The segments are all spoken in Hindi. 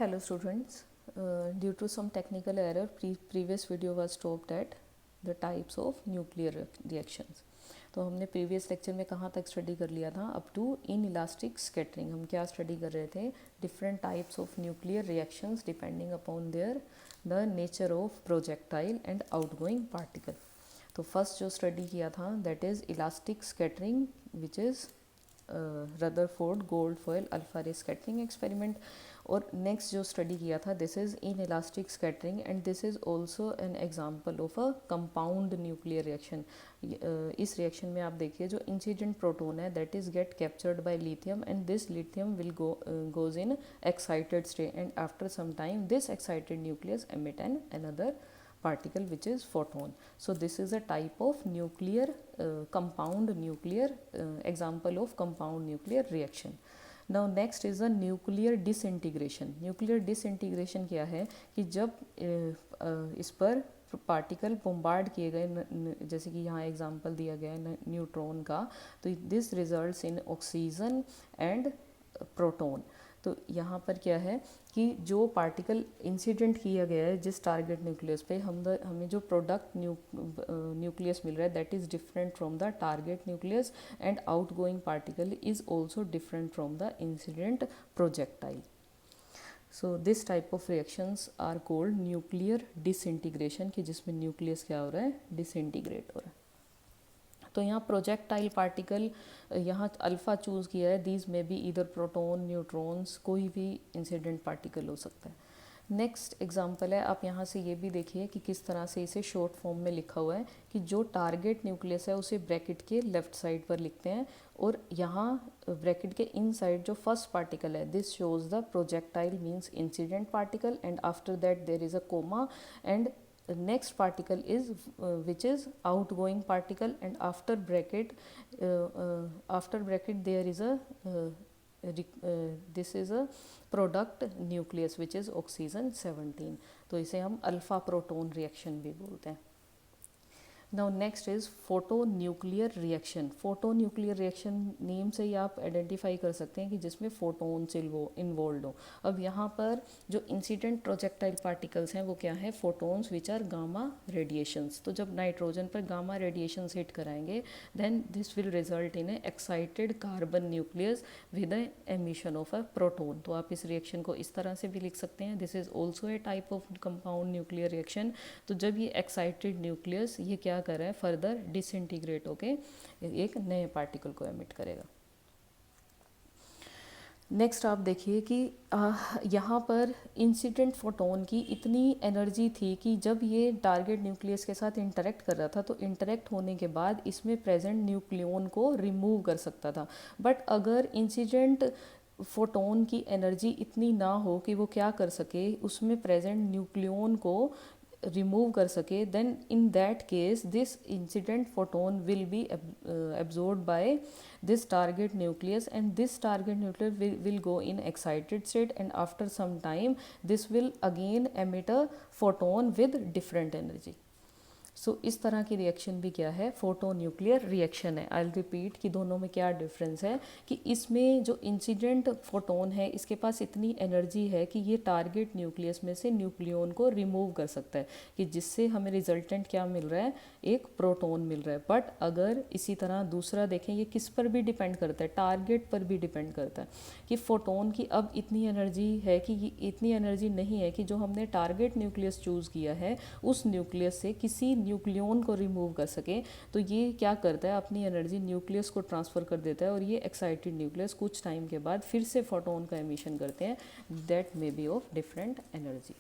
Hello students, due to some technical error, previous video was stopped at the types of nuclear reactions. तो हमने प्रीवियस लेक्चर में कहाँ तक स्टडी कर लिया था? Up to inelastic scattering. हम क्या स्टडी कर रहे थे? Different types of nuclear reactions depending upon their the nature of projectile and outgoing particle. तो फर्स्ट जो स्टडी किया था that is elastic scattering which is Rutherford gold foil alpha ray scattering experiment. और नेक्स्ट जो स्टडी किया था this is inelastic scattering and this is also an example of a compound nuclear reaction. इस रिएक्शन में आप देखिए जो इंसिडेंट प्रोटोन है that is get captured by lithium and this lithium will goes in excited state and after some time this excited nucleus emit an another particle which is photon. So this is a type of nuclear compound nuclear example of compound nuclear reaction. Now next is a nuclear disintegration. Nuclear disintegration क्या है कि जब इस पर पार्टिकल बोम्बार्ड किए गए, जैसे कि यहाँ एग्जांपल दिया गया है न्यूट्रॉन का, तो this results in oxygen and proton. तो यहाँ पर क्या है कि जो पार्टिकल इंसिडेंट किया गया है जिस टारगेट न्यूक्लियस पे हमें जो प्रोडक्ट न्यूक्लियस मिल रहा है that is different from the target nucleus and outgoing particle is also different from the incident projectile. So this type of reactions are called nuclear disintegration, कि जिसमें न्यूक्लियस क्या हो रहा है, डिसइंटीग्रेट हो रहा है. तो यहाँ प्रोजेक्टाइल पार्टिकल यहाँ अल्फ़ा चूज़ किया है. दीज में बी इधर प्रोटॉन न्यूट्रॉन्स, कोई भी इंसिडेंट पार्टिकल हो सकता है. नेक्स्ट एग्जांपल है, आप यहाँ से ये भी देखिए कि किस तरह से इसे शॉर्ट फॉर्म में लिखा हुआ है कि जो टारगेट न्यूक्लियस है उसे ब्रैकेट के लेफ्ट साइड पर लिखते हैं और यहाँ ब्रैकेट के इन साइड जो फर्स्ट पार्टिकल है this shows the projectile means incident particle and after that there is a comma and next particle is which is outgoing particle and after bracket there is a this is a product nucleus which is oxygen 17. तो इसे हम अल्फा प्रोटॉन रिएक्शन भी बोलते हैं. Now next is photo nuclear reaction. Photo nuclear reaction name से ही आप आइडेंटिफाई कर सकते हैं कि जिसमें फोटोन्स इन्वॉल्व हो. अब यहाँ पर जो इंसिडेंट प्रोजेक्टाइल पार्टिकल्स हैं वो क्या है, photons which are gamma radiations. तो जब नाइट्रोजन पर गामा रेडिएशंस हिट कराएंगे then this will result in a excited carbon nucleus with the emission of a proton. तो आप इस रिएक्शन को इस तरह से भी लिख सकते हैं, this is also a type of compound nuclear reaction. तो जब ये एक्साइटेड न्यूक्लियस ये क्या कर रहा है, फर्दर डिसइंटीग्रेट होके एक नए पार्टिकल को एमिट करेगा. नेक्स्ट आप देखिए कि यहाँ पर इंसिडेंट फोटोन की इतनी एनर्जी थी कि जब ये टारगेट न्यूक्लियस के साथ इंटरेक्ट कर रहा था तो इंटरेक्ट होने के बाद इसमें प्रेजेंट न्यूक्लियन को रिमूव कर सकता था. बट अगर इंसिडेंट फोटोन की एनर्जी इतनी ना हो कि वो क्या कर सके, उसमें प्रेजेंट न्यूक्लियन को रिमूव कर सके, then in that case this incident photon will be absorbed by this target nucleus and this target nucleus will go in excited state and after some time this will again emit a photon with different energy. सो इस तरह की रिएक्शन भी क्या है, फोटो न्यूक्लियर रिएक्शन है. आई रिपीट कि दोनों में क्या डिफरेंस है कि इसमें जो इंसिडेंट फोटोन है इसके पास इतनी एनर्जी है कि ये टारगेट न्यूक्लियस में से न्यूक्लियन को रिमूव कर सकता है, कि जिससे हमें रिजल्टेंट क्या मिल रहा है, एक प्रोटोन मिल रहा है. बट अगर इसी तरह दूसरा देखें, ये किस पर भी डिपेंड करता है, टारगेट पर भी डिपेंड करता है कि फोटोन की अब इतनी एनर्जी है कि इतनी एनर्जी नहीं है कि जो हमने टारगेट न्यूक्लियस चूज़ किया है उस न्यूक्लियस से किसी न्यूक्लियन को रिमूव कर सके. तो ये क्या करता है, अपनी एनर्जी न्यूक्लियस को ट्रांसफ़र कर देता है और ये एक्साइटेड न्यूक्लियस कुछ टाइम के बाद फिर से फोटोन का एमिशन करते हैं that may be of different energy.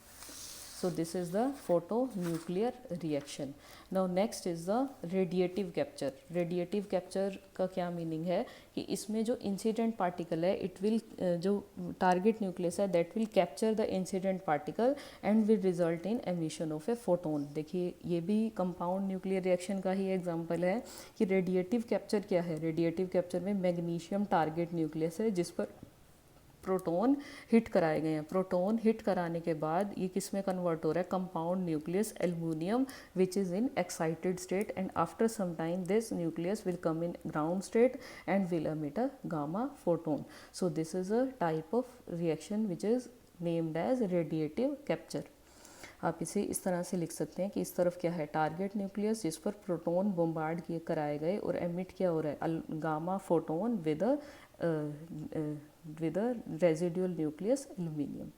So this is the photonuclear reaction. Now next is the radiative capture. Radiative capture का क्या मीनिंग है कि इसमें जो इंसिडेंट पार्टिकल है इट विल जो टारगेट न्यूक्लियस है that will capture the incident particle and will result in emission of a photon. देखिए ये भी कंपाउंड न्यूक्लियर रिएक्शन का ही एग्जांपल है कि रेडिएटिव कैप्चर क्या है. रेडिएटिव कैप्चर में मैग्नीशियम टारगेट न्यूक्लियस है जिस पर प्रोटॉन हिट कराए गए हैं. प्रोटॉन हिट कराने के बाद ये किस में कन्वर्ट हो रहा है, compound nucleus aluminium which is in excited state and after some time this nucleus will come in ground state and will emit a gamma photon. So this is a type of reaction which is named as radiative capture. आप इसे इस तरह से लिख सकते हैं कि इस तरफ क्या है, टारगेट न्यूक्लियस जिस पर प्रोटॉन बम्बार्ड किए कराए गए और एमिट क्या हो रहा है, gamma photon with a residual nucleus aluminium.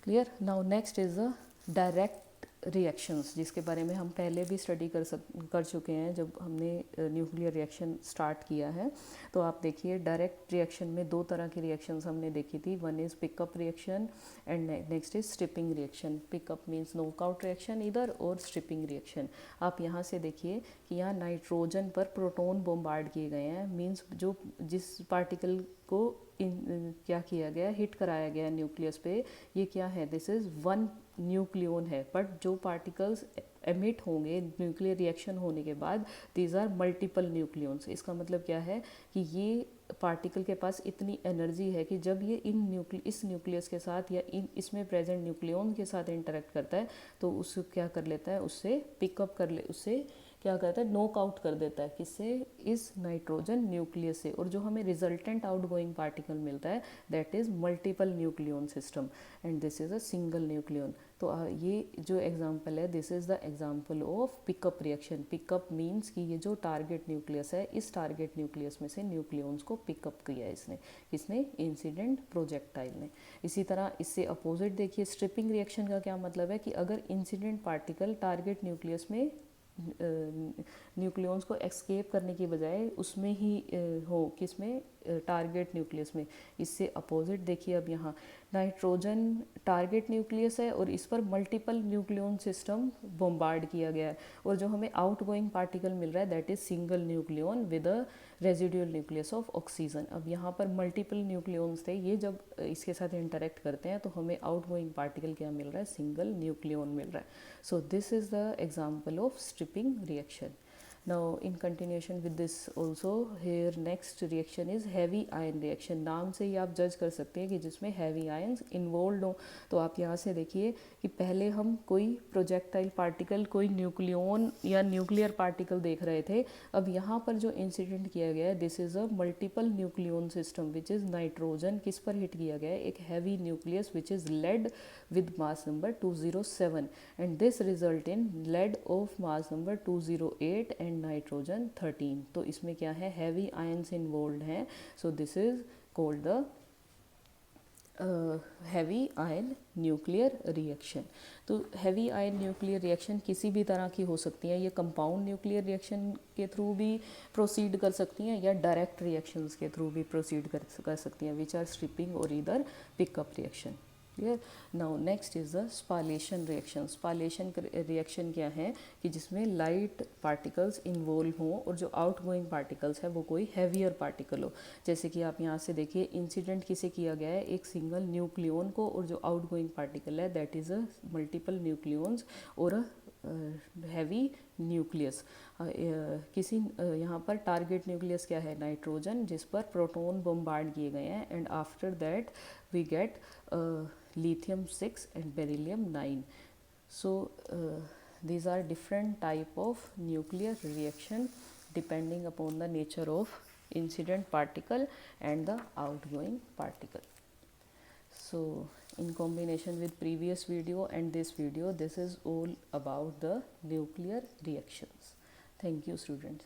Clear. Now next is a direct reactions, जिसके बारे में हम पहले भी स्टडी कर चुके हैं जब हमने न्यूक्लियर रिएक्शन स्टार्ट किया है। तो आप देखिए डायरेक्ट रिएक्शन में दो तरह की रिएक्शंस हमने देखी थी, one is pickup reaction and next is stripping reaction. Pickup means knockout reaction इधर, और स्ट्रिपिंग रिएक्शन। आप यहाँ से देखिए कि यहाँ नाइट्रोजन पर प्रोटॉन बम्बार्ड किए गए हैं, मीन्स जो जिस पार्टिकल को क्या किया गया, हिट कराया गया न्यूक्लियस पे, ये क्या है, दिस इज़ वन न्यूक्लियन है। बट जो पार्टिकल्स एमिट होंगे न्यूक्लियर रिएक्शन होने के बाद, दीज आर मल्टीपल न्यूक्लियंस। इसका मतलब क्या है कि ये पार्टिकल के पास इतनी एनर्जी है कि जब ये इस न्यूक्लियस के साथ या इसमें प्रेजेंट न्यूक्लियन के साथ इंटरेक्ट करता है तो उसको क्या कर लेता है, उससे पिकअप कर ले, उससे क्या करता है, नॉक आउट कर देता है, किससे, इस नाइट्रोजन न्यूक्लियस से। और जो हमें रिजल्टेंट आउटगोइंग पार्टिकल मिलता है that is multiple nucleon system and this is a single nucleon. तो ये जो एग्जांपल है, this is the example of pickup reaction. Pickup means कि ये जो टारगेट न्यूक्लियस है, इस टारगेट न्यूक्लियस में से न्यूक्लियंस को पिकअप किया है किसने, इंसिडेंट प्रोजेक्टाइल ने। इसी तरह इससे अपोजिट देखिए, स्ट्रिपिंग रिएक्शन का क्या मतलब है कि अगर इंसिडेंट पार्टिकल टारगेट न्यूक्लियस में न्यूक्लियंस को एस्केप करने की बजाय उसमें ही हो, किसमें, टारगेट न्यूक्लियस में। इससे अपोजिट देखिए, अब यहाँ नाइट्रोजन टारगेट न्यूक्लियस है और इस पर मल्टीपल न्यूक्लियन सिस्टम बम्बार्ड किया गया है, और जो हमें आउटगोइंग पार्टिकल मिल रहा है that is single nucleon with a residual nucleus of oxygen. अब यहाँ पर मल्टीपल न्यूक्लियंस थे, ये जब इसके साथ इंटरेक्ट करते हैं तो हमें आउटगोइंग पार्टिकल क्या मिल रहा है, सिंगल न्यूक्लियन मिल रहा है। So this is the example of stripping reaction. Now in continuation with this also, here next reaction is heavy ion reaction। नाम से ही आप जज कर सकते हैं कि जिसमें heavy ions involved हो। तो आप यहाँ से देखिए कि पहले हम कोई प्रोजेक्टाइल पार्टिकल, कोई न्यूक्लियन या न्यूक्लियर पार्टिकल देख रहे थे। अब यहाँ पर जो इंसिडेंट किया गया है, this is a multiple nucleon system which is nitrogen. किस पर हिट किया गया है, एक heavy nucleus which is lead with mass number 207 and this result in lead of mass number 208 and nitrogen 13। तो इसमें क्या है, heavy ions involved हैं, so this is called the heavy ion nuclear reaction. तो हैवी आयन न्यूक्लियर रिएक्शन किसी भी तरह की हो सकती है, ये कंपाउंड न्यूक्लियर रिएक्शन के थ्रू भी प्रोसीड कर सकती हैं या डायरेक्ट रिएक्शंस के थ्रू भी प्रोसीड कर सकती हैं, विच आर स्ट्रिपिंग और इधर pickup reaction. Clear. Now next is the spallation reaction. Spallation reaction क्या है कि जिसमें लाइट पार्टिकल्स इन्वॉल्व हों और जो आउटगोइंग पार्टिकल्स है वो कोई हैवियर पार्टिकल हो। जैसे कि आप यहाँ से देखिए, इंसिडेंट किसे किया गया है, एक सिंगल न्यूक्लियन को, और जो आउटगोइंग पार्टिकल है that is a multiple nucleons और अ हैवी न्यूक्लियस। किसी यहाँ पर टारगेट न्यूक्लियस क्या है, नाइट्रोजन, जिस पर प्रोटॉन बम्बार्ड किए गए हैं and after that we get lithium 6 and beryllium 9। So these are different type of nuclear reaction depending upon the nature of incident particle and the outgoing particle. So in combination with previous video and this video, this is all about the nuclear reactions. Thank you students.